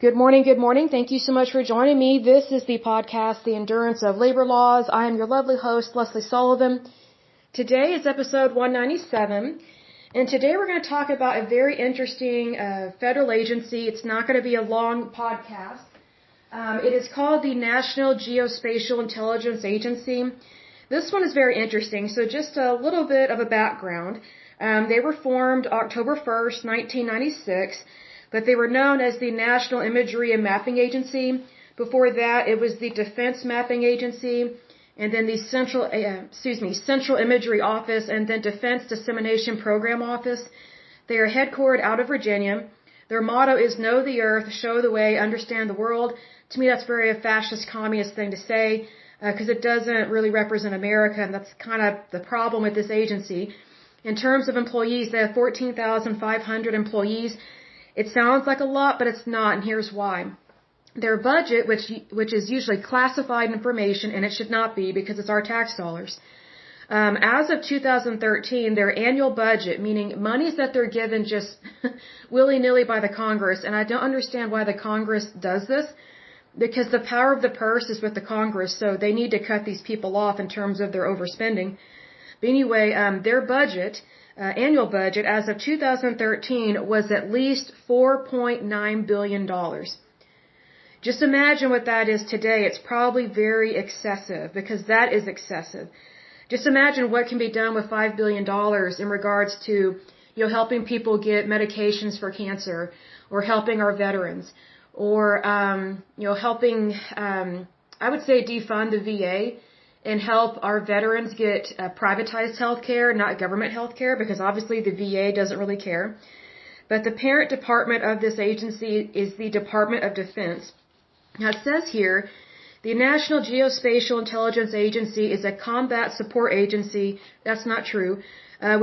Good morning, good morning. Thank you so much for joining me. This is the podcast, The Endurance of Labor Laws. I am your lovely host, Lesley Sullivan. Today is episode 197, and today we're going to talk about a very interesting federal agency. It's not going to be a long podcast. It is called the National Geospatial Intelligence Agency. This one is very interesting, so just a little bit of a background. They were formed October 1st, 1996. But they were known as the National Imagery and Mapping Agency. Before that, it was the Defense Mapping Agency, and then the Central Imagery Office, and then Defense Dissemination Program Office. They are headquartered out of Virginia. Their motto is Know the Earth, Show the Way, Understand the World. To me, that's very a fascist, communist thing to say, because it doesn't really represent America, and that's kind of the problem with this agency. In terms of employees, they have 14,500 employees. It sounds like a lot, but it's not, and here's why. Their budget, which is usually classified information, and it should not be because it's our tax dollars. As of 2013, their annual budget, meaning monies that they're given just willy-nilly by the Congress, and I don't understand why the Congress does this, because the power of the purse is with the Congress, so they need to cut these people off in terms of their overspending. But anyway, their budget, annual budget as of 2013 was at least $4.9 billion. Just imagine what that is today. It's probably very excessive, because that is excessive. Just imagine what can be done with $5 billion in regards to, helping people get medications for cancer, or helping our veterans, or, helping, I would say defund the VA, and help our veterans get privatized health care, not government health care, because obviously the VA doesn't really care. But the parent department of this agency is the Department of Defense. Now it says here, the National Geospatial Intelligence Agency is a combat support agency, that's not true,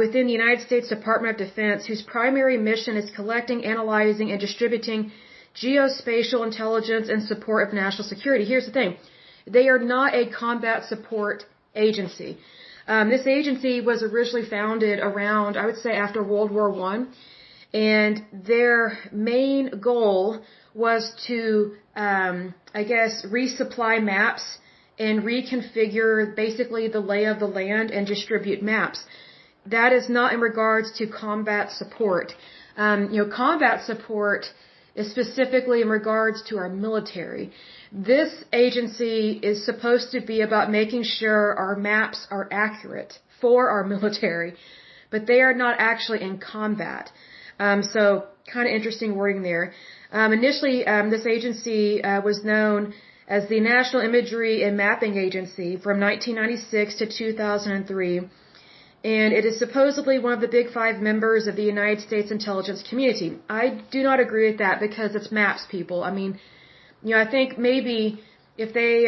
within the United States Department of Defense, whose primary mission is collecting, analyzing, and distributing geospatial intelligence in support of national security. Here's the thing. They are not a combat support agency. This agency was originally founded around, I would say, after World War I, and their main goal was to, resupply maps and reconfigure basically the lay of the land and distribute maps. That is not in regards to combat support. Combat support is specifically in regards to our military. This agency is supposed to be about making sure our maps are accurate for our military, but they are not actually in combat. So kind of interesting wording there. Initially, this agency was known as the National Imagery and Mapping Agency from 1996 to 2003. And it is supposedly one of the big five members of the United States intelligence community. I do not agree with that, because it's maps, people. I mean, I think maybe if they,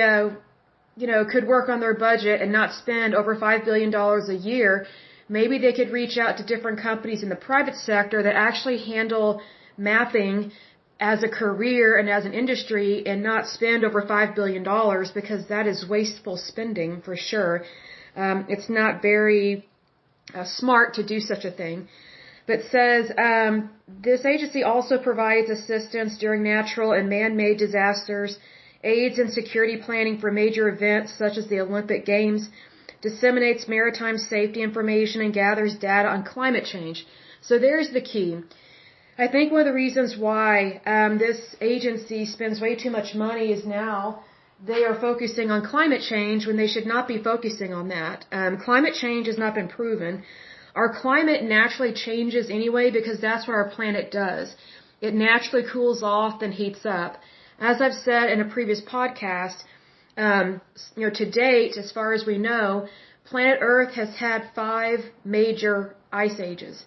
could work on their budget and not spend over $5 billion a year, maybe they could reach out to different companies in the private sector that actually handle mapping as a career and as an industry, and not spend over $5 billion, because that is wasteful spending for sure. It's not very smart to do such a thing. But says this agency also provides assistance during natural and man-made disasters, aids in security planning for major events such as the Olympic Games, disseminates maritime safety information, and gathers data on climate change. So there's the key. I think one of the reasons why this agency spends way too much money is now they are focusing on climate change when they should not be focusing on that. Climate change has not been proven. Our climate naturally changes anyway, because that's what our planet does. It naturally cools off, then heats up. As I've said in a previous podcast, to date, as far as we know, planet Earth has had 5 major ice ages.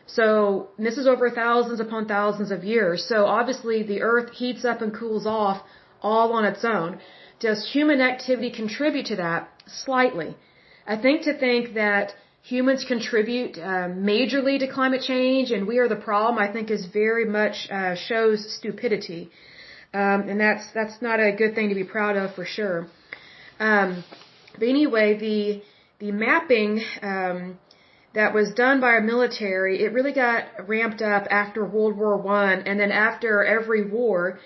So this is over thousands upon thousands of years. So obviously the Earth heats up and cools off all on its own. Does human activity contribute to that? Slightly. I think that humans contribute majorly to climate change, and we are the problem, I think is very much shows stupidity. And that's not a good thing to be proud of for sure. But anyway, the mapping that was done by our military, it really got ramped up after World War I, and then after every war,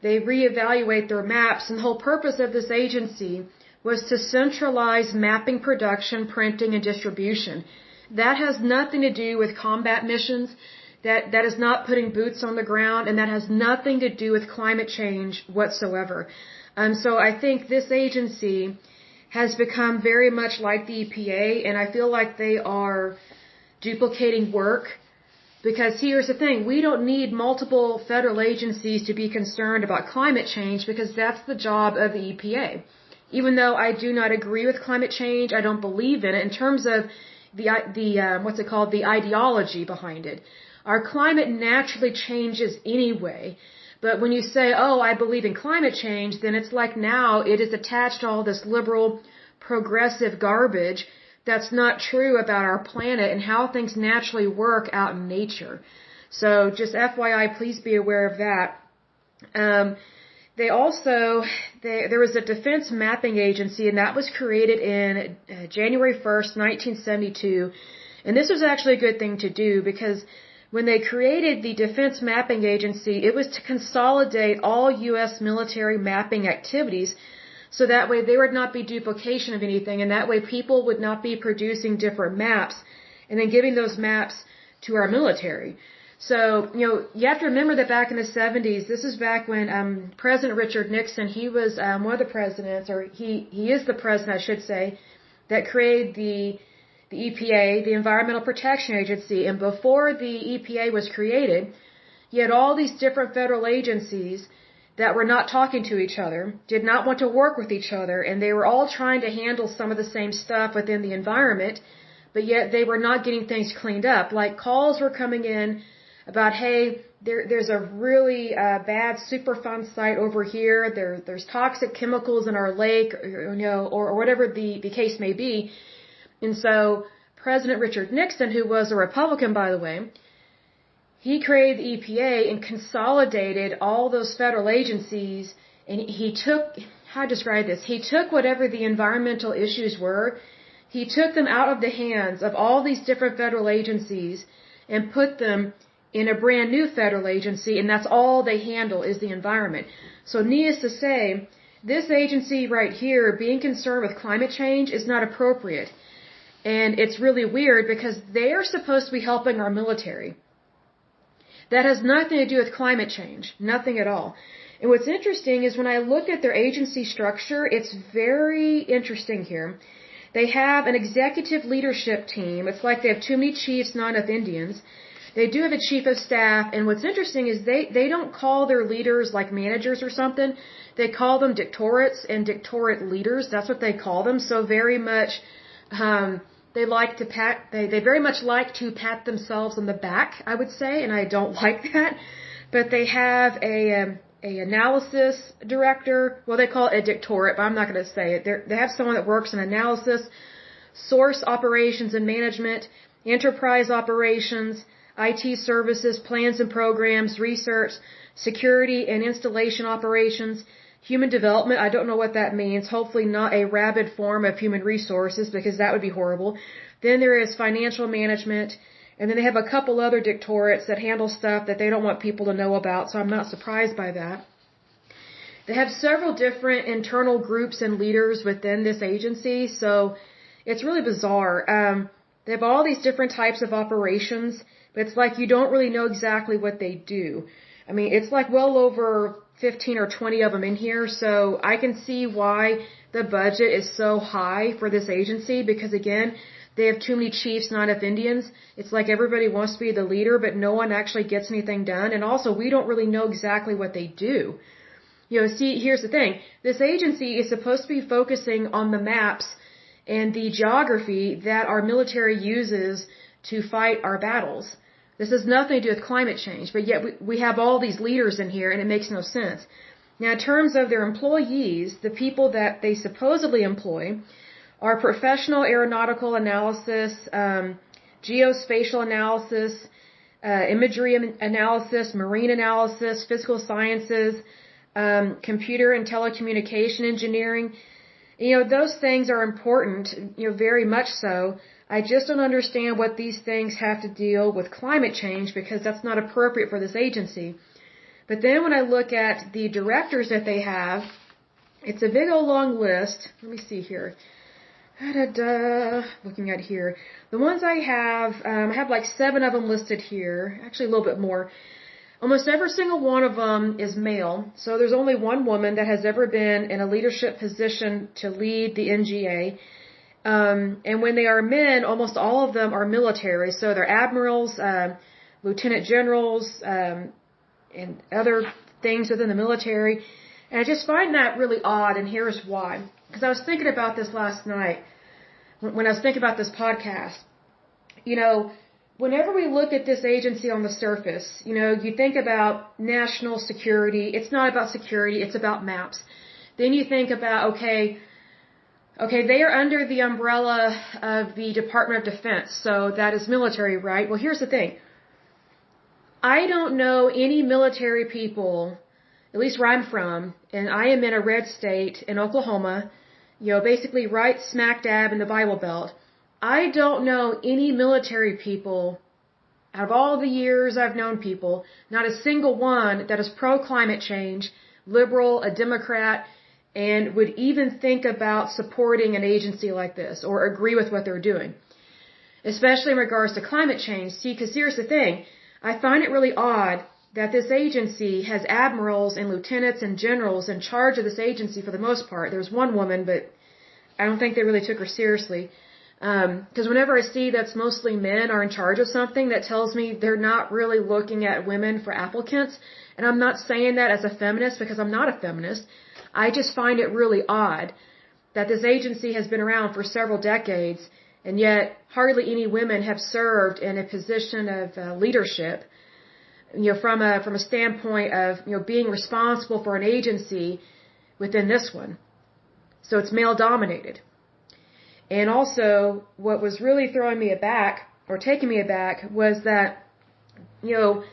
they reevaluate their maps, and the whole purpose of this agency was to centralize mapping production, printing, and distribution. That has nothing to do with combat missions. That is not putting boots on the ground, and that has nothing to do with climate change whatsoever. So I think this agency has become very much like the EPA, and I feel like they are duplicating work. Because here's the thing, we don't need multiple federal agencies to be concerned about climate change, because that's the job of the EPA. Even though I do not agree with climate change, I don't believe in it in terms of the ideology behind it. Our climate naturally changes anyway. But when you say, oh, I believe in climate change, then it's like now it is attached to all this liberal, progressive garbage that's not true about our planet and how things naturally work out in nature. So just FYI, please be aware of that. There was a defense mapping agency, and that was created in January 1st, 1972. And this was actually a good thing to do, because when they created the Defense Mapping Agency, it was to consolidate all U.S. military mapping activities, so that way there would not be duplication of anything, and that way people would not be producing different maps and then giving those maps to our military. So, you have to remember that back in the 70s, this is back when President Richard Nixon, he was one of the presidents, or he is the president, I should say, that created the EPA, the Environmental Protection Agency. And before the EPA was created, you had all these different federal agencies that were not talking to each other, did not want to work with each other, and they were all trying to handle some of the same stuff within the environment, but yet they were not getting things cleaned up. Like calls were coming in about, hey, there's a really bad Superfund site over here, there's toxic chemicals in our lake, or whatever the case may be. And so President Richard Nixon, who was a Republican, by the way, he created the EPA and consolidated all those federal agencies, and he took, how to describe this, he took whatever the environmental issues were, he took them out of the hands of all these different federal agencies and put them in a brand new federal agency, and that's all they handle is the environment. So needless to say, this agency right here, being concerned with climate change, is not appropriate. And it's really weird because they are supposed to be helping our military. That has nothing to do with climate change. Nothing at all. And what's interesting is when I look at their agency structure, it's very interesting here. They have an executive leadership team. It's like they have too many chiefs, not enough Indians. They do have a chief of staff. And what's interesting is they don't call their leaders like managers or something. They call them dictorates and dictorate leaders. That's what they call them. So very much... They very much like to pat themselves on the back, I would say, and I don't like that. But they have a analysis director. Well, they call it a dictorate, but I'm not going to say it. They have someone that works in analysis, source operations and management, enterprise operations, IT services, plans and programs, research, security and installation operations, human development. I don't know what that means. Hopefully not a rabid form of human resources, because that would be horrible. Then there is financial management, and then they have a couple other dictorates that handle stuff that they don't want people to know about, so I'm not surprised by that. They have several different internal groups and leaders within this agency, so it's really bizarre. They have all these different types of operations, but it's like you don't really know exactly what they do. I mean, it's like well over 15 or 20 of them in here, so I can see why the budget is so high for this agency, because again, they have too many chiefs, not enough Indians. It's like everybody wants to be the leader, but no one actually gets anything done, and also we don't really know exactly what they do. See, here's the thing. This agency is supposed to be focusing on the maps and the geography that our military uses to fight our battles. This has nothing to do with climate change, but yet we have all these leaders in here, and it makes no sense. Now, in terms of their employees, the people that they supposedly employ are professional aeronautical analysis, geospatial analysis, imagery analysis, marine analysis, physical sciences, computer and telecommunication engineering. Those things are important, very much so. I just don't understand what these things have to deal with climate change because that's not appropriate for this agency. But then when I look at the directors that they have, it's a big old long list. Let me see here. Looking at here. The ones I have like 7 of them listed here. Actually a little bit more. Almost every single one of them is male. So there's only one woman that has ever been in a leadership position to lead the NGA. And when they are men, almost all of them are military. So they're admirals, lieutenant generals, and other things within the military. And I just find that really odd, and here's why. Because I was thinking about this last night when I was thinking about this podcast. You know, whenever we look at this agency on the surface, you know, you think about national security. It's not about security, it's about maps. Then you think about, okay, they are under the umbrella of the Department of Defense, so that is military, right? Well, here's the thing. I don't know any military people, at least where I'm from, and I am in a red state in Oklahoma, you know, basically right smack dab in the Bible Belt. I don't know any military people, out of all the years I've known people, not a single one that is pro-climate change, liberal, a Democrat, and would even think about supporting an agency like this or agree with what they're doing, especially in regards to climate change. See, because here's the thing. I find it really odd that this agency has admirals and lieutenants and generals in charge of this agency for the most part. There's one woman, but I don't think they really took her seriously. Because whenever I see that's mostly men are in charge of something, that tells me they're not really looking at women for applicants. And I'm not saying that as a feminist because I'm not a feminist. I just find it really odd that this agency has been around for several decades, and yet hardly any women have served in a position of leadership, you know, from a standpoint of, you know, being responsible for an agency within this one. So it's male dominated. And also what was really throwing me aback or taking me aback was that, you know,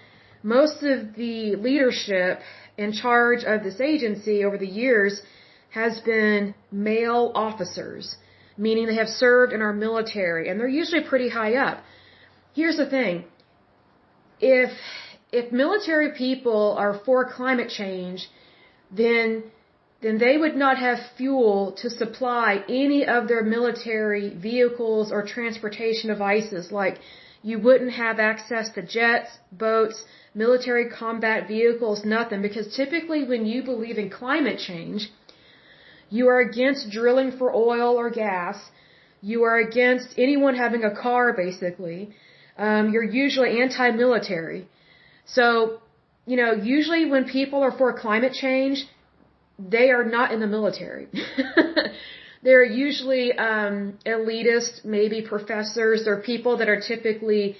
most of the leadership in charge of this agency over the years has been male officers, meaning they have served in our military, and they're usually pretty high up. Here's the thing. If military people are for climate change, then they would not have fuel to supply any of their military vehicles or transportation devices. Like, you wouldn't have access to jets, boats, military combat vehicles, nothing. Because typically when you believe in climate change, you are against drilling for oil or gas. You are against anyone having a car, basically. You're usually anti-military. So, you know, usually when people are for climate change, they are not in the military. They're usually elitist, maybe professors. They're people that are typically,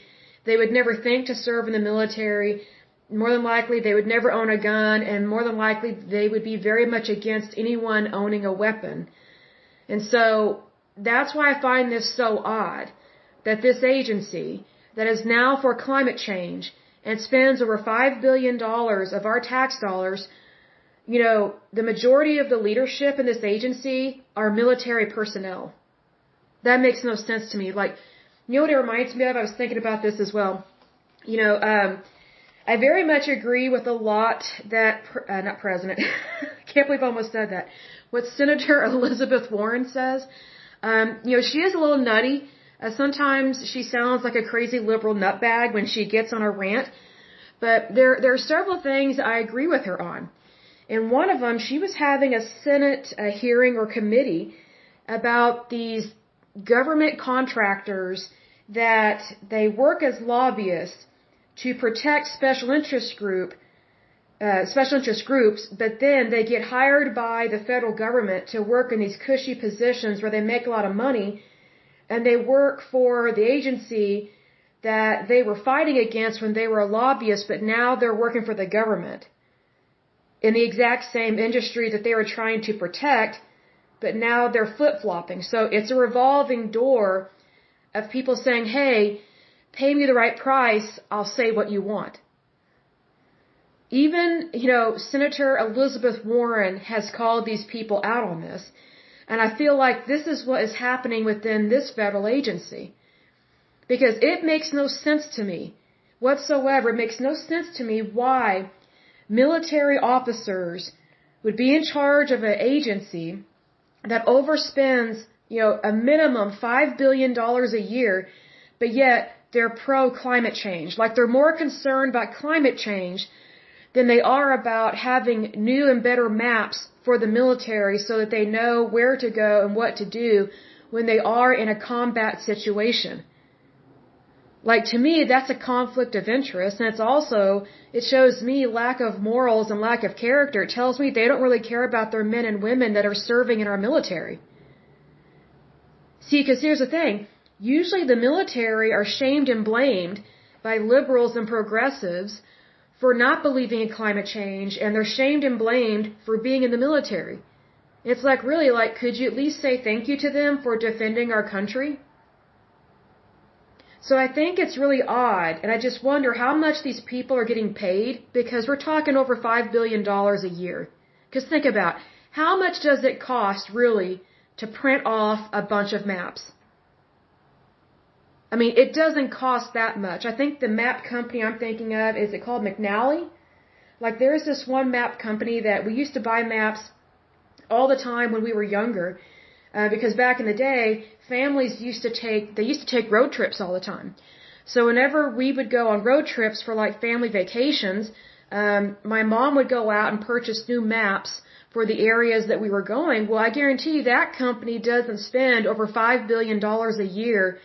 they would never think to serve in the military. More than likely, they would never own a gun, and more than likely, they would be very much against anyone owning a weapon. And so, that's why I find this so odd, that this agency that is now for climate change and spends over $5 billion of our tax dollars, you know, the majority of the leadership in this agency are military personnel. That makes no sense to me. Like, you know what it reminds me of? I was thinking about this as well. You know, I very much agree with a lot that, not President, can't believe I almost said that, what Senator Elizabeth Warren says. You know, she is a little nutty. Sometimes she sounds like a crazy liberal nutbag when she gets on a rant. But there are several things I agree with her on. And one of them, she was having a Senate hearing or committee about these government contractors that they work as lobbyists to protect special interest groups, but then they get hired by the federal government to work in these cushy positions where they make a lot of money, and they work for the agency that they were fighting against when they were a lobbyist, but now they're working for the government in the exact same industry that they were trying to protect, but now they're flip-flopping. So it's a revolving door of people saying, hey, pay me the right price, I'll say what you want. Even, you know, Senator Elizabeth Warren has called these people out on this. And I feel like this is what is happening within this federal agency. Because it makes no sense to me whatsoever. It makes no sense to me why military officers would be in charge of an agency that overspends, a minimum $5 billion a year, but yet they're pro-climate change. Like they're more concerned about climate change than they are about having new and better maps for the military so that they know where to go and what to do when they are in a combat situation. Like, to me, that's a conflict of interest, and it shows me lack of morals and lack of character. It tells me they don't really care about their men and women that are serving in our military. See, because here's the thing. Usually the military are shamed and blamed by liberals and progressives for not believing in climate change, and they're shamed and blamed for being in the military. It's like, really, could you at least say thank you to them for defending our country? So I think it's really odd, and I just wonder how much these people are getting paid, because we're talking over $5 billion a year. Because think about, how much does it cost, really, to print off a bunch of maps? I mean, it doesn't cost that much. I think the map company I'm thinking of, is it called McNally? Like, there's this one map company that we used to buy maps all the time when we were younger, because back in the day, families used to take road trips all the time. So whenever we would go on road trips for family vacations, my mom would go out and purchase new maps for the areas that we were going. Well, I guarantee you that company doesn't spend over $5 billion a year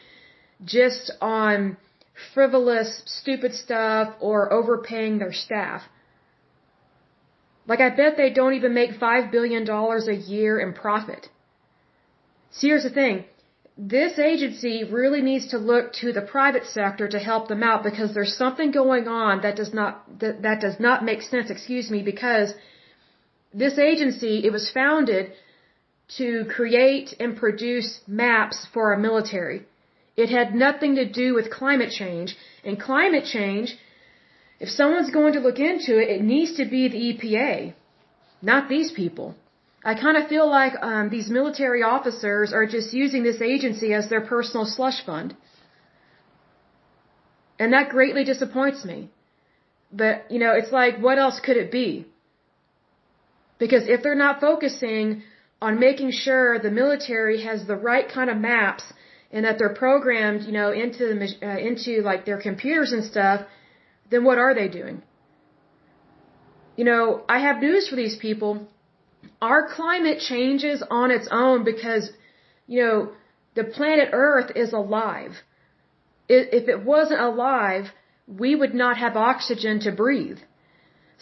just on frivolous, stupid stuff or overpaying their staff. I bet they don't even make $5 billion a year in profit. See, here's the thing. This agency really needs to look to the private sector to help them out, because there's something going on that does not make sense, because this agency, it was founded to create and produce maps for our military. It had nothing to do with climate change. And climate change, if someone's going to look into it, it needs to be the EPA, not these people. I kind of feel like these military officers are just using this agency as their personal slush fund. And that greatly disappoints me. But, it's like, what else could it be? Because if they're not focusing on making sure the military has the right kind of maps and that they're programmed, into their computers and stuff, then what are they doing? I have news for these people. Our climate changes on its own because, the planet Earth is alive. If it wasn't alive, we would not have oxygen to breathe.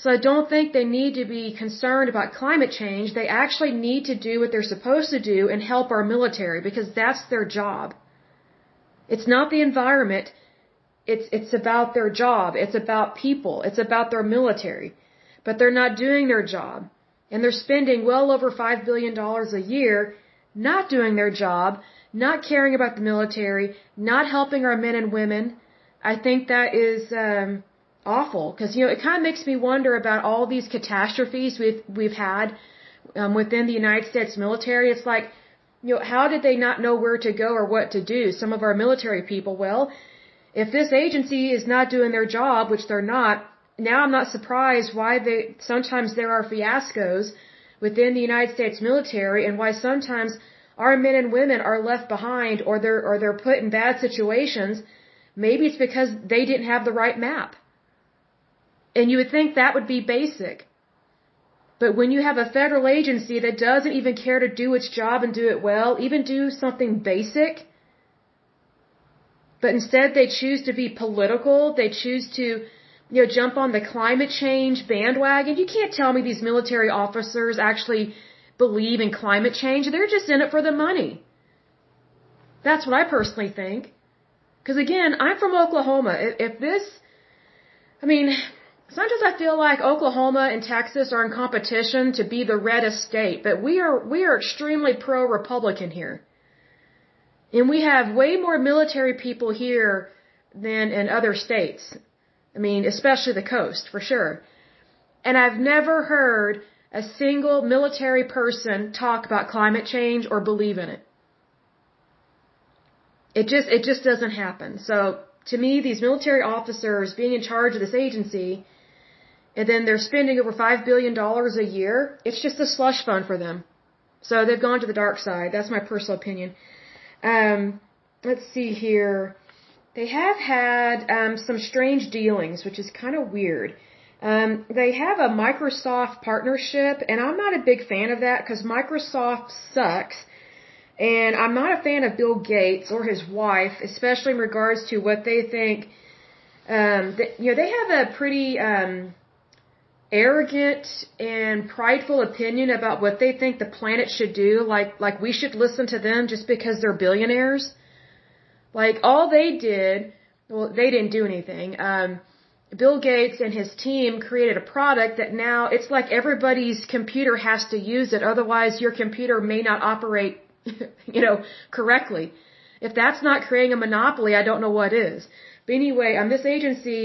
So I don't think they need to be concerned about climate change. They actually need to do what they're supposed to do and help our military, because that's their job. It's not the environment. It's about their job. It's about people. It's about their military. But they're not doing their job. And they're spending well over $5 billion a year not doing their job, not caring about the military, not helping our men and women. I think that is awful, because it kind of makes me wonder about all these catastrophes we've had within the United States military. It's like, how did they not know where to go or what to do? Some of our military people. Well, if this agency is not doing their job, which they're not, now I'm not surprised why sometimes there are fiascos within the United States military, and why sometimes our men and women are left behind, or they're put in bad situations. Maybe it's because they didn't have the right map. And you would think that would be basic. But when you have a federal agency that doesn't even care to do its job and do it well, even do something basic, but instead they choose to be political, they choose to jump on the climate change bandwagon. You can't tell me these military officers actually believe in climate change. They're just in it for the money. That's what I personally think. Because again, I'm from Oklahoma. Sometimes I feel like Oklahoma and Texas are in competition to be the reddest state, but we are extremely pro-Republican here. And we have way more military people here than in other states. Especially the coast, for sure. And I've never heard a single military person talk about climate change or believe in it. it just doesn't happen. So to me, these military officers being in charge of this agency, and then they're spending over $5 billion a year, it's just a slush fund for them. So they've gone to the dark side. That's my personal opinion. Let's see here. They have had some strange dealings, which is kind of weird. They have a Microsoft partnership, and I'm not a big fan of that because Microsoft sucks. And I'm not a fan of Bill Gates or his wife, especially in regards to what they think. They have a pretty arrogant and prideful opinion about what they think the planet should do. Like we should listen to them just because they're billionaires. Like all they did, well, they didn't do anything. Bill Gates and his team created a product that now it's like everybody's computer has to use it. Otherwise, your computer may not operate correctly. If that's not creating a monopoly, I don't know what is. But anyway, this agency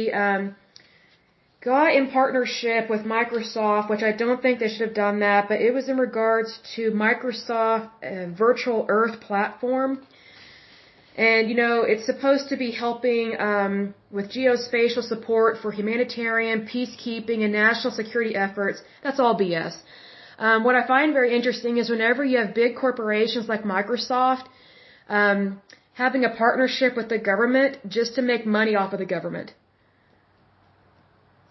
got in partnership with Microsoft, which I don't think they should have done that, but it was in regards to Microsoft Virtual Earth platform. And, it's supposed to be helping with geospatial support for humanitarian, peacekeeping, and national security efforts. That's all BS. What I find very interesting is whenever you have big corporations like Microsoft having a partnership with the government just to make money off of the government.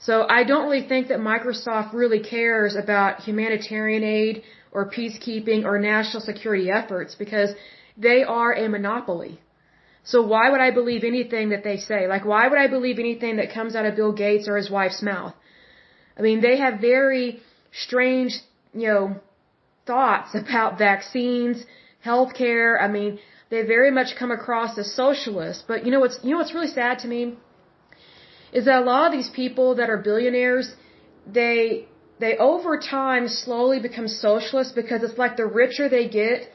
So I don't really think that Microsoft really cares about humanitarian aid or peacekeeping or national security efforts because they are a monopoly. So why would I believe anything that they say? Like, why would I believe anything that comes out of Bill Gates or his wife's mouth? I mean, they have very strange thoughts about vaccines, healthcare. I mean, they very much come across as socialists. But what's really sad to me is that a lot of these people that are billionaires, they over time slowly become socialists because it's like the richer they get,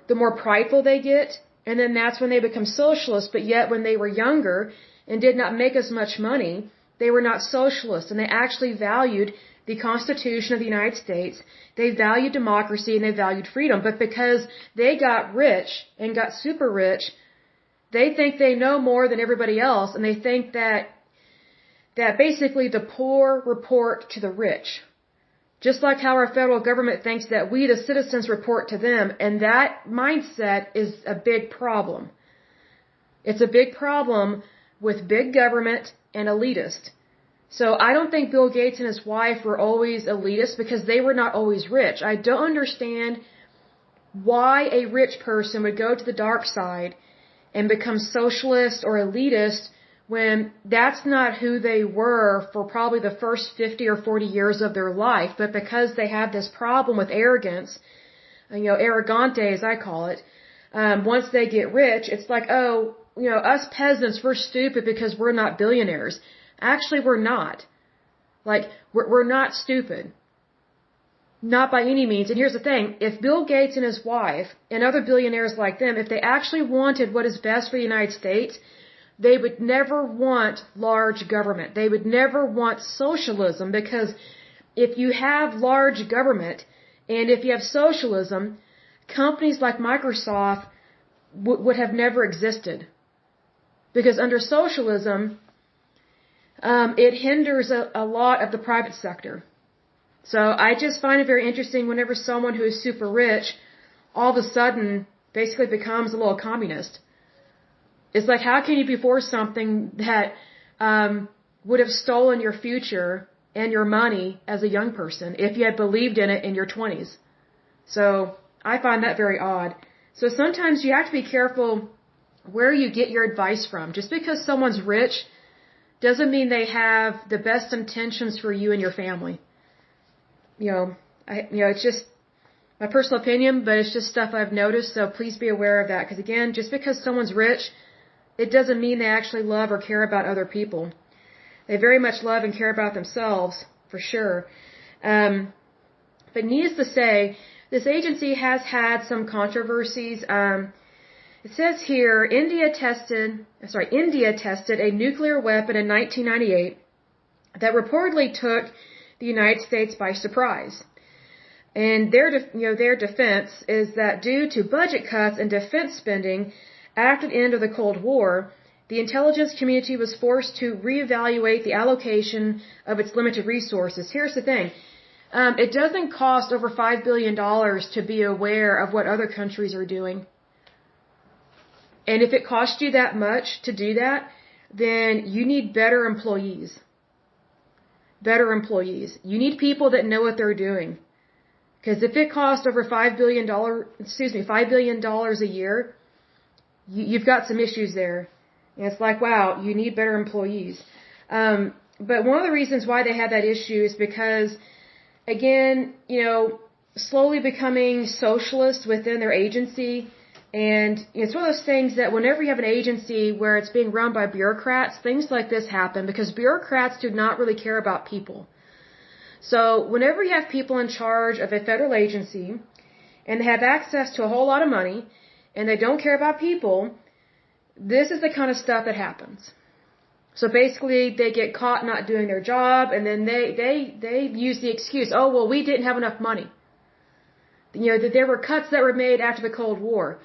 the more prideful they get, and then that's when they become socialists. But yet when they were younger and did not make as much money, they were not socialists, and they actually valued the Constitution of the United States. They valued democracy and they valued freedom. But because they got rich and got super rich, they think they know more than everybody else, and they think that basically the poor report to the rich. Just like how our federal government thinks that we, the citizens, report to them, and that mindset is a big problem. It's a big problem with big government and elitist. So I don't think Bill Gates and his wife were always elitist because they were not always rich. I don't understand why a rich person would go to the dark side and become socialist or elitist when that's not who they were for probably the first 50 or 40 years of their life. But because they have this problem with arrogance, arrogante as I call it, once they get rich, it's like, us peasants, we're stupid because we're not billionaires. Actually, we're not. Like, we're not stupid. Not by any means. And here's the thing. If Bill Gates and his wife and other billionaires like them, if they actually wanted what is best for the United States, they would never want large government. They would never want socialism because if you have large government and if you have socialism, companies like Microsoft would have never existed. Because under socialism, it hinders a lot of the private sector. So I just find it very interesting whenever someone who is super rich all of a sudden basically becomes a little communist. It's like, how can you be for something that would have stolen your future and your money as a young person if you had believed in it in your 20s? So I find that very odd. So sometimes you have to be careful where you get your advice from. Just because someone's rich doesn't mean they have the best intentions for you and your family. It's just my personal opinion, but it's just stuff I've noticed. So please be aware of that. Because again, just because someone's rich, it doesn't mean they actually love or care about other people. They very much love and care about themselves, for sure. But needless to say, this agency has had some controversies. It says here, India tested a nuclear weapon in 1998 that reportedly took the United States by surprise. And their defense is that due to budget cuts and defense spending after the end of the Cold War, the intelligence community was forced to reevaluate the allocation of its limited resources. Here's the thing. It doesn't cost over $5 billion to be aware of what other countries are doing. And if it costs you that much to do that, then you need better employees. Better employees. You need people that know what they're doing. Because if it costs over $5 billion a year, you've got some issues there. And it's like, wow, you need better employees. But one of the reasons why they had that issue is because, again, slowly becoming socialist within their agency. And it's one of those things that whenever you have an agency where it's being run by bureaucrats, things like this happen because bureaucrats do not really care about people. So whenever you have people in charge of a federal agency and they have access to a whole lot of money and they don't care about people, this is the kind of stuff that happens. So basically they get caught not doing their job and then they use the excuse, oh, well, we didn't have enough money. That there were cuts that were made after the Cold War.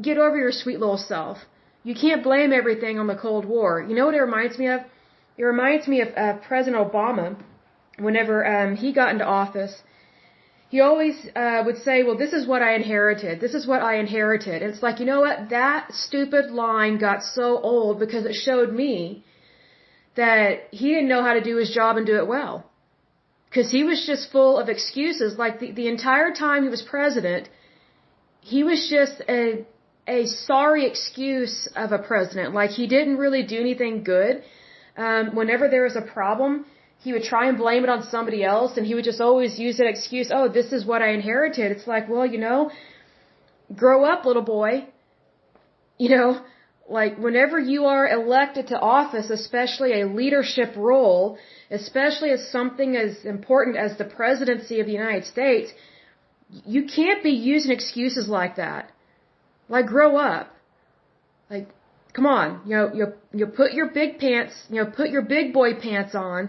Get over your sweet little self. You can't blame everything on the Cold War. You know what it reminds me of? It reminds me of President Obama. Whenever he got into office, he always would say, well, this is what I inherited. This is what I inherited. And it's like, you know what? That stupid line got so old because it showed me that he didn't know how to do his job and do it well. Because he was just full of excuses. Like the entire time he was president, he was just a sorry excuse of a president. Like he didn't really do anything good. Whenever there was a problem, he would try and blame it on somebody else, and he would just always use that excuse, oh, this is what I inherited. It's like, well, grow up, little boy. Like whenever you are elected to office, especially a leadership role, especially as something as important as the presidency of the United States, you can't be using excuses like that. Like, grow up. Like, come on, you put your big pants, put your big boy pants on,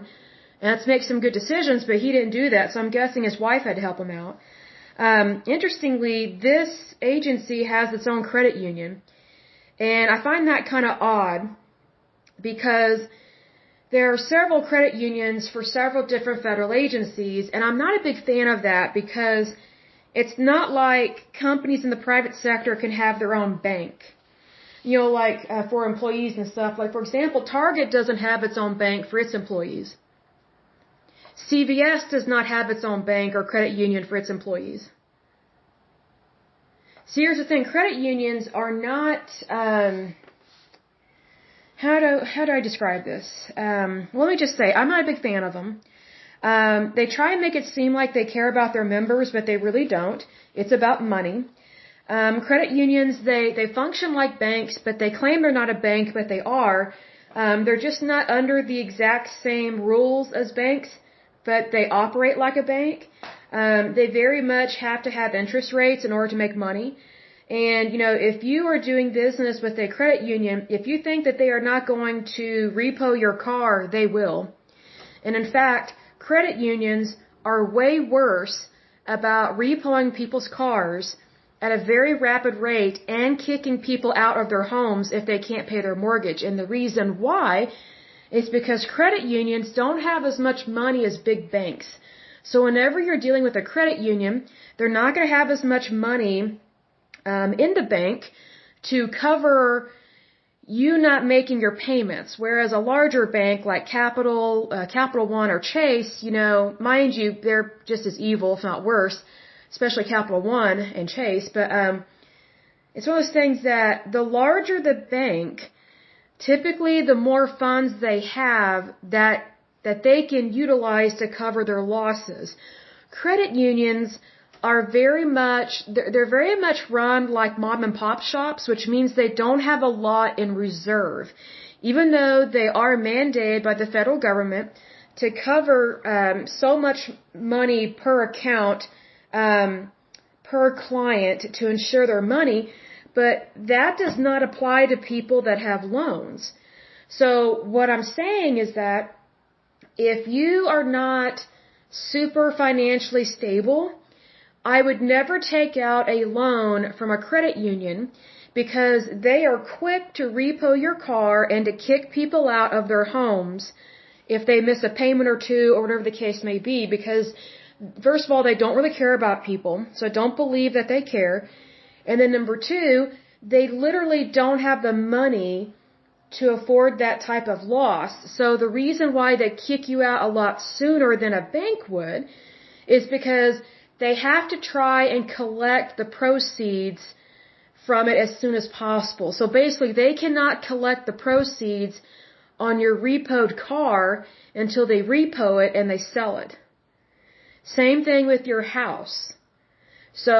and let's make some good decisions, but he didn't do that, so I'm guessing his wife had to help him out. Interestingly, this agency has its own credit union, and I find that kind of odd because there are several credit unions for several different federal agencies, and I'm not a big fan of that because it's not like companies in the private sector can have their own bank. For employees and stuff. Like, for example, Target doesn't have its own bank for its employees. CVS does not have its own bank or credit union for its employees. See, here's the thing. Credit unions are not, how do I describe this? Let me just say, I'm not a big fan of them. They try and make it seem like they care about their members, but they really don't. It's about money. Credit unions, they function like banks, but they claim they're not a bank, but they are. They're just not under the exact same rules as banks, but they operate like a bank. They very much have to have interest rates in order to make money. And, if you are doing business with a credit union, if you think that they are not going to repo your car, they will. And in fact, credit unions are way worse about repoing people's cars at a very rapid rate and kicking people out of their homes if they can't pay their mortgage. And the reason why is because credit unions don't have as much money as big banks. So whenever you're dealing with a credit union, they're not going to have as much money in the bank to cover you not making your payments. Whereas a larger bank like Capital One or Chase, mind you, they're just as evil, if not worse, especially Capital One and Chase, but it's one of those things that the larger the bank, typically the more funds they have that they can utilize to cover their losses. Credit unions are very much run like mom and pop shops, which means they don't have a lot in reserve, even though they are mandated by the federal government to cover so much money per account per client to insure their money, but that does not apply to people that have loans. So what I'm saying is that if you are not super financially stable, I would never take out a loan from a credit union because they are quick to repo your car and to kick people out of their homes if they miss a payment or two or whatever the case may be, because first of all, they don't really care about people, so don't believe that they care. And then number two, they literally don't have the money to afford that type of loss. So the reason why they kick you out a lot sooner than a bank would is because they have to try and collect the proceeds from it as soon as possible. So basically, they cannot collect the proceeds on your repoed car until they repo it and they sell it. Same thing with your house. So,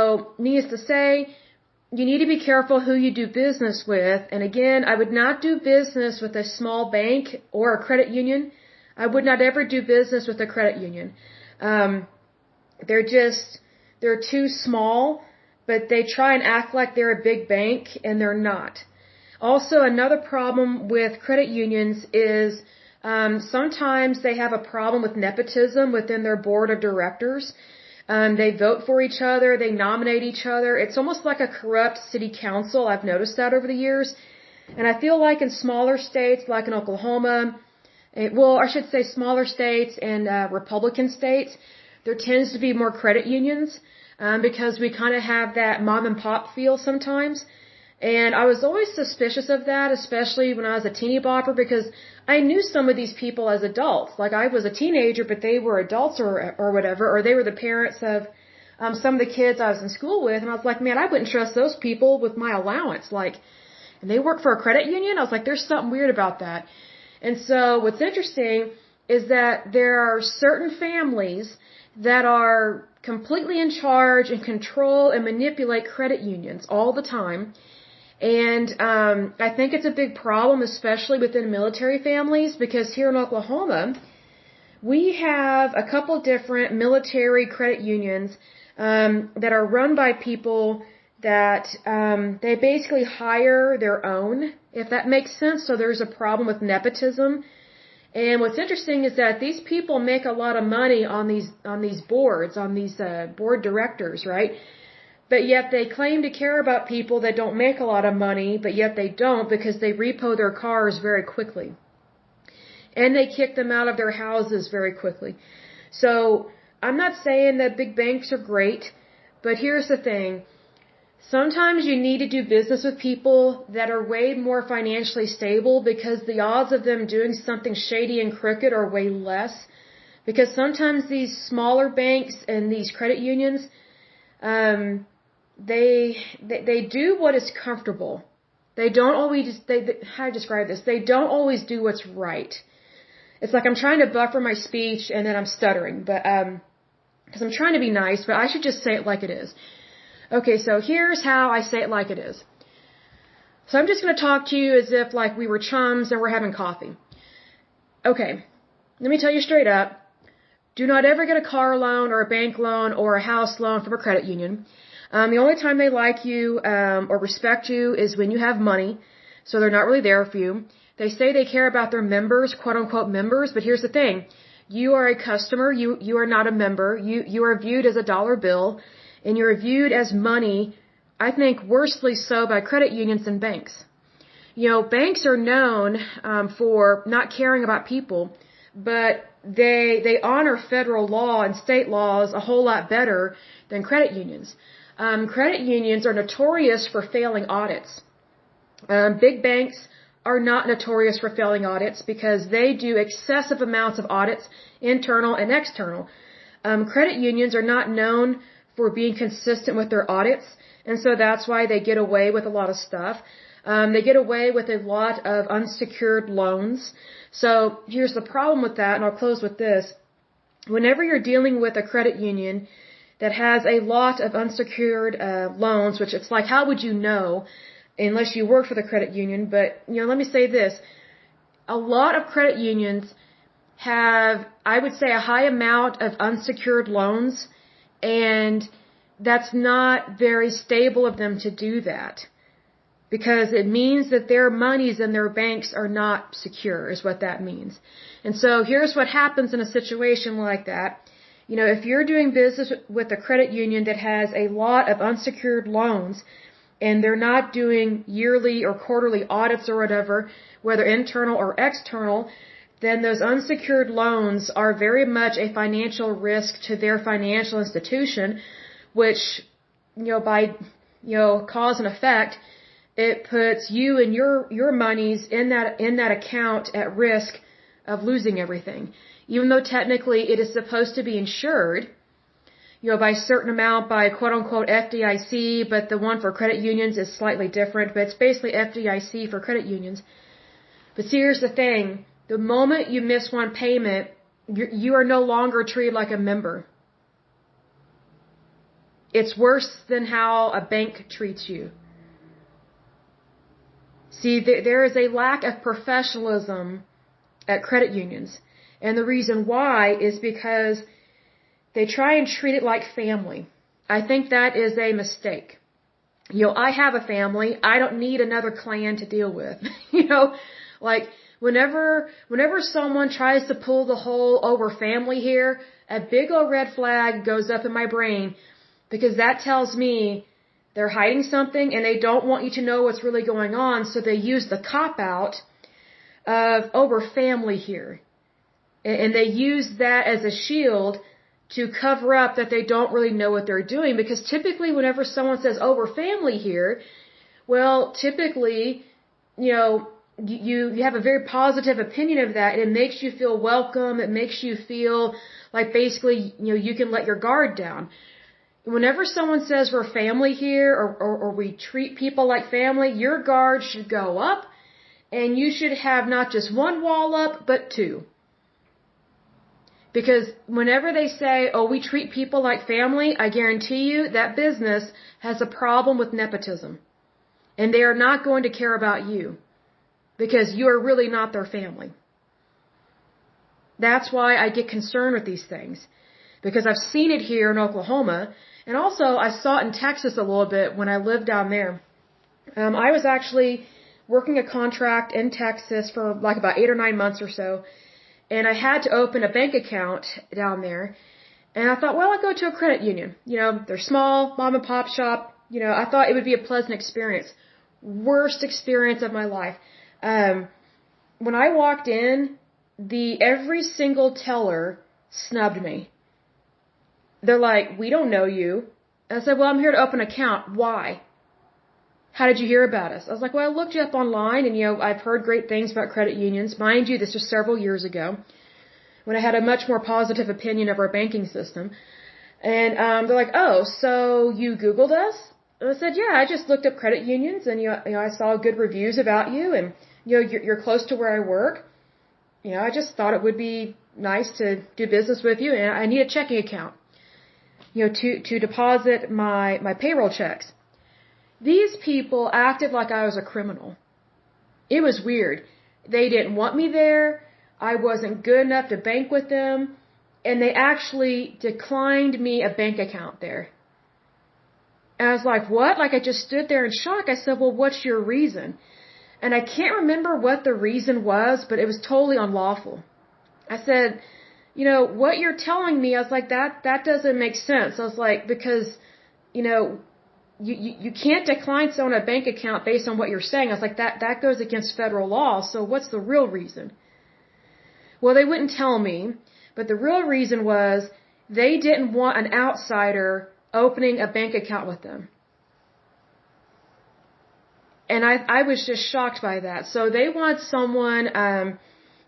needless to say, you need to be careful who you do business with. And again, I would not do business with a small bank or a credit union. I would not ever do business with a credit union. They're too small, but they try and act like they're a big bank, and they're not. Also, another problem with credit unions is sometimes they have a problem with nepotism within their board of directors. They vote for each other, they nominate each other. It's almost like a corrupt city council. I've noticed that over the years. And I feel like in smaller states, like in Oklahoma, I should say smaller states and Republican states, there tends to be more credit unions because we kind of have that mom and pop feel sometimes. And I was always suspicious of that, especially when I was a teeny bopper, because I knew some of these people as adults. Like, I was a teenager, but they were adults or whatever, or they were the parents of some of the kids I was in school with. And I was like, man, I wouldn't trust those people with my allowance. Like, and they work for a credit union? I was like, there's something weird about that. And so what's interesting is that there are certain families that are completely in charge and control and manipulate credit unions all the time. And I think it's a big problem, especially within military families, because here in Oklahoma, we have a couple different military credit unions that are run by people that they basically hire their own, if that makes sense. So there's a problem with nepotism. And what's interesting is that these people make a lot of money on these boards, on these board directors, right? But yet they claim to care about people that don't make a lot of money, but yet they don't, because they repo their cars very quickly. And they kick them out of their houses very quickly. So I'm not saying that big banks are great, but here's the thing. Sometimes you need to do business with people that are way more financially stable, because the odds of them doing something shady and crooked are way less. Because sometimes these smaller banks and these credit unions, they do what is comfortable. They don't always, how to describe this? They don't always do what's right. It's like I'm trying to buffer my speech and then I'm stuttering, but, because I'm trying to be nice, but I should just say it like it is. Okay, so here's how I say it like it is. So I'm just going to talk to you as if like we were chums and we're having coffee. Okay, let me tell you straight up. Do not ever get a car loan or a bank loan or a house loan from a credit union. The only time they like you or respect you is when you have money, so they're not really there for you. They say they care about their members, quote-unquote members, but here's the thing. You are a customer. You are not a member. You are viewed as a dollar bill, and you're viewed as money, I think worsely so by credit unions and banks. You know, banks are known for not caring about people, but they honor federal law and state laws a whole lot better than credit unions. Credit unions are notorious for failing audits. Big banks are not notorious for failing audits because they do excessive amounts of audits, internal and external. Credit unions are not known for being consistent with their audits, and so that's why they get away with a lot of stuff. They get away with a lot of unsecured loans. So here's the problem with that, and I'll close with this. Whenever you're dealing with a credit union that has a lot of unsecured loans, which it's like, how would you know unless you work for the credit union? But, you know, let me say this. A lot of credit unions have, I would say, a high amount of unsecured loans, and that's not very stable of them to do that, because it means that their monies and their banks are not secure, is what that means. And so here's what happens in a situation like that. You know, if you're doing business with a credit union that has a lot of unsecured loans, and they're not doing yearly or quarterly audits or whatever, whether internal or external, then those unsecured loans are very much a financial risk to their financial institution, which, by, cause and effect, it puts you and your monies in that account at risk of losing everything. Even though technically it is supposed to be insured, by a certain amount by quote unquote FDIC, but the one for credit unions is slightly different, but it's basically FDIC for credit unions. But see, here's the thing. The moment you miss one payment, you are no longer treated like a member. It's worse than how a bank treats you. See, there is a lack of professionalism at credit unions. And the reason why is because they try and treat it like family. I think that is a mistake. I have a family. I don't need another clan to deal with. Like whenever someone tries to pull the whole over family here, a big old red flag goes up in my brain, because that tells me they're hiding something and they don't want you to know what's really going on, so they use the cop-out of over family here. And they use that as a shield to cover up that they don't really know what they're doing, because typically whenever someone says over family here, well, typically, you have a very positive opinion of that, and it makes you feel welcome. It makes you feel like basically, you can let your guard down. Whenever someone says we're family here, or we treat people like family, your guard should go up, and you should have not just one wall up, but two. Because whenever they say, oh, we treat people like family, I guarantee you that business has a problem with nepotism. And they are not going to care about you, because you are really not their family. That's why I get concerned with these things. Because I've seen it here in Oklahoma, and also I saw it in Texas a little bit when I lived down there. I was actually working a contract in Texas for like about 8 or 9 months or so, and I had to open a bank account down there. And I thought, well, I'll go to a credit union. They're small, mom and pop shop. I thought it would be a pleasant experience. Worst experience of my life. When I walked in, every single teller snubbed me. They're like, we don't know you. I said, well, I'm here to open an account. Why? How did you hear about us? I was like, well, I looked you up online, and, I've heard great things about credit unions. Mind you, this was several years ago, when I had a much more positive opinion of our banking system. And they're like, oh, so you Googled us? And I said, yeah, I just looked up credit unions, and, I saw good reviews about you, and, you're close to where I work. I just thought it would be nice to do business with you, and I need a checking account, to deposit my payroll checks. These people acted like I was a criminal. It was weird. They didn't want me there. I wasn't good enough to bank with them. And they actually declined me a bank account there. And I was like, what? Like, I just stood there in shock. I said, well, what's your reason? And I can't remember what the reason was, but it was totally unlawful. I said, what you're telling me, I was like, that doesn't make sense. I was like, because, you can't decline someone a bank account based on what you're saying. I was like, that goes against federal law, so what's the real reason? Well, they wouldn't tell me, but the real reason was they didn't want an outsider opening a bank account with them. And I was just shocked by that. So they want someone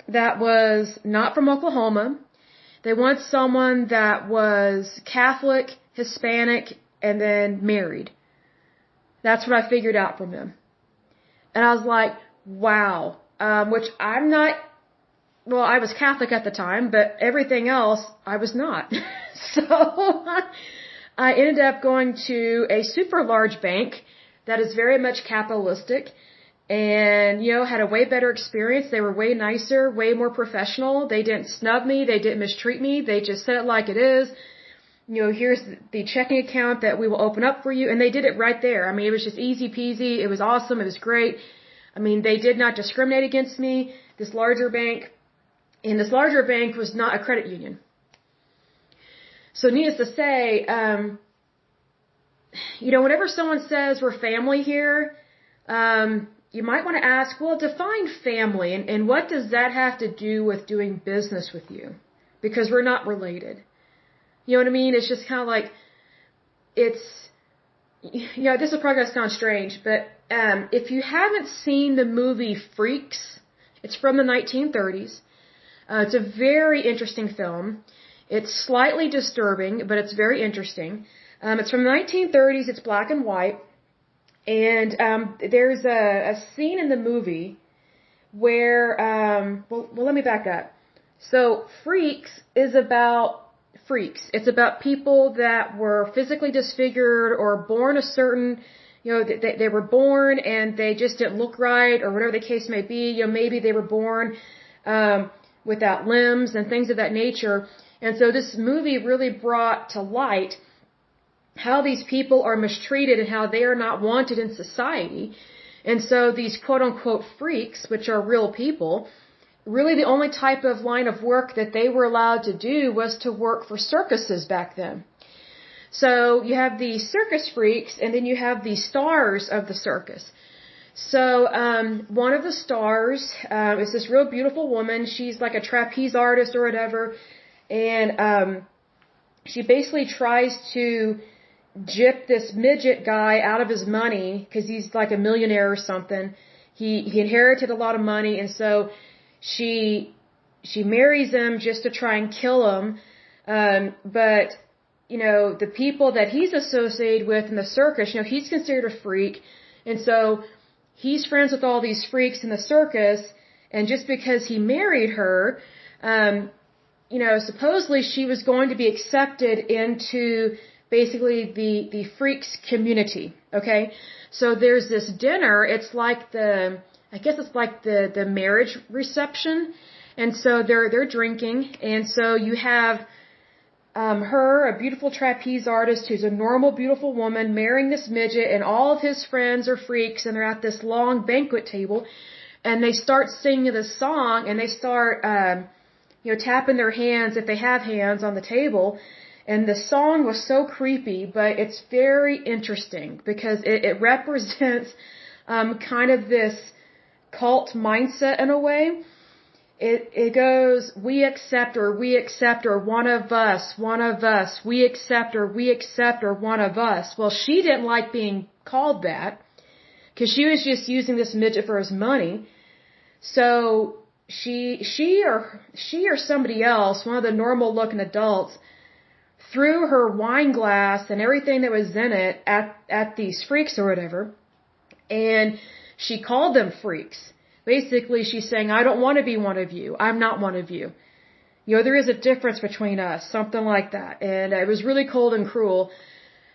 that was not from Oklahoma. They want someone that was Catholic, Hispanic, and then married. That's what I figured out from them. And I was like, wow. Which I'm not, well, I was Catholic at the time, but everything else, I was not. So I ended up going to a super large bank that is very much capitalistic, and, had a way better experience. They were way nicer, way more professional. They didn't snub me. They didn't mistreat me. They just said it like it is. Here's the checking account that we will open up for you. And they did it right there. I mean, it was just easy peasy. It was awesome. It was great. I mean, they did not discriminate against me. This larger bank was not a credit union. So needless to say, whenever someone says we're family here, you might want to ask, well, define family, and what does that have to do with doing business with you? Because we're not related. You know what I mean? It's just kind of like, this will probably sound strange, but if you haven't seen the movie Freaks, it's from the 1930s. It's a very interesting film. It's slightly disturbing, but it's very interesting. It's from the 1930s. It's black and white. And there's a scene in the movie where, let me back up. So Freaks is about freaks. It's about people that were physically disfigured or born a certain, they were born and they just didn't look right, or whatever the case may be. Maybe they were born without limbs and things of that nature. And so this movie really brought to light how these people are mistreated and how they are not wanted in society. And so these quote-unquote freaks, which are real people, really the only type of line of work that they were allowed to do was to work for circuses back then. So you have the circus freaks, and then you have the stars of the circus. So one of the stars is this real beautiful woman. She's like a trapeze artist or whatever, and she basically tries to gyp this midget guy out of his money because he's like a millionaire or something. He inherited a lot of money, and so she marries him just to try and kill him. But the people that he's associated with in the circus, he's considered a freak, and so he's friends with all these freaks in the circus. And just because he married her, supposedly she was going to be accepted into basically the freaks community. Okay, so there's this dinner. It's like the marriage reception, and so they're drinking, and so you have her, a beautiful trapeze artist who's a normal, beautiful woman, marrying this midget, and all of his friends are freaks, and they're at this long banquet table, and they start singing this song, and they start tapping their hands, if they have hands, on the table. And the song was so creepy, but it's very interesting because it represents kind of this cult mindset in a way. It goes, we accept, or one of us, we accept, or one of us. Well, she didn't like being called that because she was just using this midget for his money. So she or somebody else, one of the normal looking adults, threw her wine glass and everything that was in it at these freaks or whatever, and she called them freaks. Basically, she's saying, I don't want to be one of you. I'm not one of you. There is a difference between us, something like that. And it was really cold and cruel.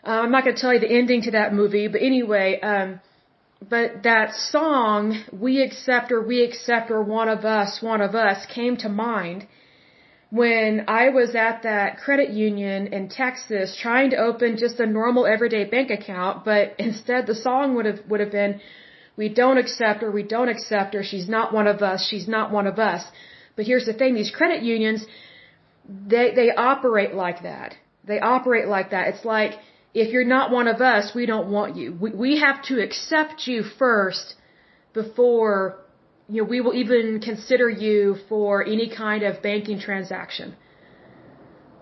I'm not going to tell you the ending to that movie, but anyway, but that song, we accept, or one of us, came to mind when I was at that credit union in Texas trying to open just a normal everyday bank account, but instead the song would have been, we don't accept her, she's not one of us. But here's the thing, these credit unions, they operate like that. It's like, if you're not one of us, we don't want you. We have to accept you first before we will even consider you for any kind of banking transaction.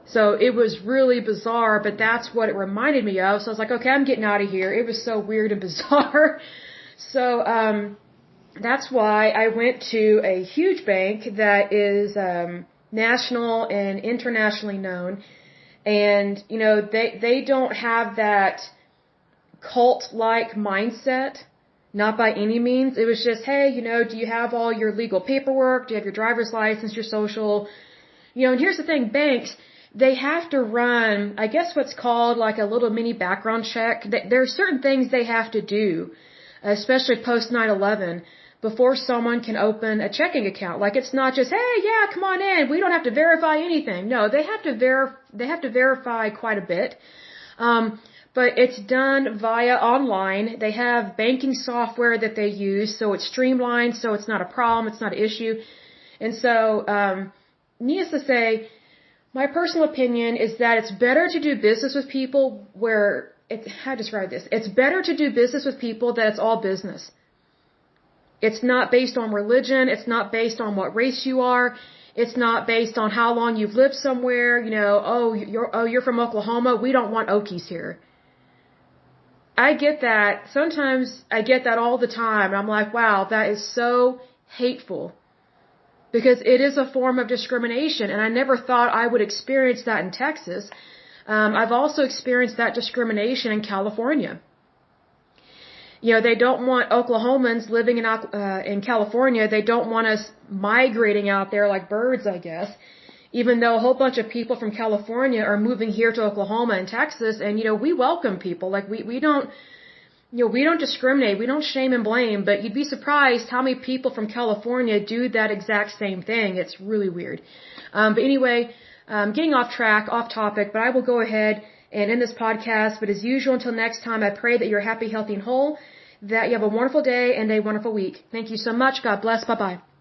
So it was really bizarre, but that's what it reminded me of. So I was like, okay, I'm getting out of here. It was so weird and bizarre. So that's why I went to a huge bank that is national and internationally known. And, they don't have that cult-like mindset. Not by any means. It was just, hey, do you have all your legal paperwork? Do you have your driver's license, your social? And here's the thing, banks, they have to run, I guess what's called like a little mini background check. There are certain things they have to do, especially post 9/11, before someone can open a checking account. Like, it's not just, hey, yeah, come on in. We don't have to verify anything. No, they have to verify quite a bit. But it's done via online. They have banking software that they use, so it's streamlined, so it's not a problem, it's not an issue. And so, needless to say, my personal opinion is that it's better to do business with people where how to describe this? It's better to do business with people that it's all business. It's not based on religion. It's not based on what race you are. It's not based on how long you've lived somewhere. You know, you're from Oklahoma. We don't want Okies here. I get that. Sometimes I get that all the time. I'm like, wow, that is so hateful. Because it is a form of discrimination, and I never thought I would experience that in Texas. I've also experienced that discrimination in California. You know, they don't want Oklahomans living in California. They don't want us migrating out there like birds, I guess. Even though a whole bunch of people from California are moving here to Oklahoma and Texas, and you know, we welcome people. Like we don't, you know, we don't discriminate. We don't shame and blame. But you'd be surprised how many people from California do that exact same thing. It's really weird. But anyway, getting off track, off topic. But I will go ahead and end this podcast. But as usual, until next time, I pray that you're happy, healthy, and whole. That you have a wonderful day and a wonderful week. Thank you so much. God bless. Bye-bye.